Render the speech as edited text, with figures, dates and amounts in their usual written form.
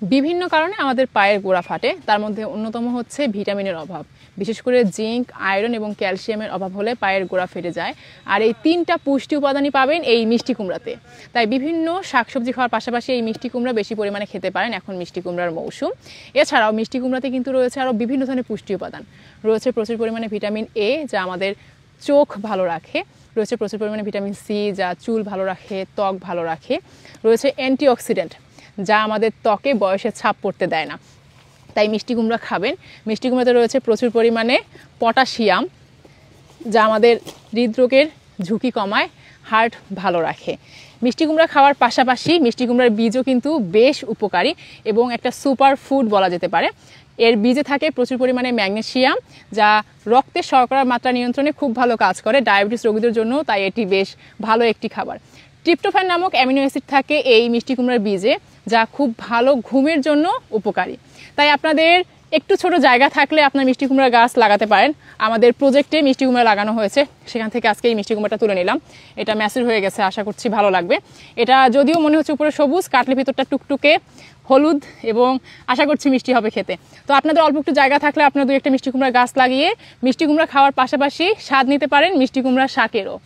বিভিন্ন কারণে আমাদের পায়ের গোড়া ফাটে, তার মধ্যে অন্যতম হচ্ছে ভিটামিনের অভাব। বিশেষ করে জিঙ্ক, আয়রন এবং ক্যালসিয়ামের অভাব হলে পায়ের গোড়া ফেটে যায়। আর এই 3টা পুষ্টি উপাদানই পাবেন এই মিষ্টি কুমড়াতে। তাই বিভিন্ন শাকসবজি খাওয়ার পাশাপাশি এই মিষ্টি কুমড়া বেশি পরিমাণে খেতে পারেন, এখন মিষ্টি কুমড়ার মৌসুম। এছাড়াও মিষ্টি কুমড়াতে কিন্তু রয়েছে আরও বিভিন্ন ধরনের পুষ্টি উপাদান। রয়েছে প্রচুর পরিমাণে ভিটামিন এ, যা আমাদের চোখ ভালো রাখে। রয়েছে প্রচুর পরিমাণে ভিটামিন সি, যা চুল ভালো রাখে, ত্বক ভালো রাখে। রয়েছে অ্যান্টিঅক্সিডেন্ট, যা আমাদের ত্বকে বয়সের ছাপ পড়তে দেয় না। তাই মিষ্টি কুমড়া খাবেন। মিষ্টি কুমড়াতে রয়েছে প্রচুর পরিমাণে পটাশিয়াম, যা আমাদের হৃদরোগের ঝুঁকি কমায়, হার্ট ভালো রাখে। মিষ্টি কুমড়া খাওয়ার পাশাপাশি মিষ্টি কুমড়ার বীজও কিন্তু বেশ উপকারী এবং একটা সুপার ফুড বলা যেতে পারে। এর বীজে থাকে প্রচুর পরিমাণে ম্যাগনেসিয়াম, যা রক্তে শর্করার মাত্রা নিয়ন্ত্রণে খুব ভালো কাজ করে ডায়াবেটিস রোগীদের জন্য, তাই এটি বেশ ভালো একটি খাবার। ট্রিপ্টোফ্যান নামক অ্যামিনো অ্যাসিড থাকে এই মিষ্টি কুমড়ার বীজে, যা খুব ভালো ঘুমের জন্য উপকারী। তাই আপনাদের একটু ছোট জায়গা থাকলে আপনার মিষ্টি কুমড়ার গাছ লাগাতে পারেন। আমাদের প্রজেক্টে মিষ্টি কুমড়া লাগানো হয়েছে, সেখান থেকে আজকে এই মিষ্টি কুমড়াটা তুলে নিলাম। এটা ম্যাচিউর হয়ে গেছে, আশা করছি ভালো লাগবে। এটা যদিও মনে হচ্ছে উপরে সবুজ, কাটলে ভিতরটা টুকটুকে হলুদ এবং আশা করছি মিষ্টি হবে খেতে। তো আপনাদের অল্প একটু জায়গা থাকলে আপনারা 2-1টা মিষ্টি কুমড়ার গাছ লাগিয়ে মিষ্টি কুমড়া খাওয়ার পাশাপাশি স্বাদ নিতে পারেন মিষ্টি কুমড়ার শাকেরও।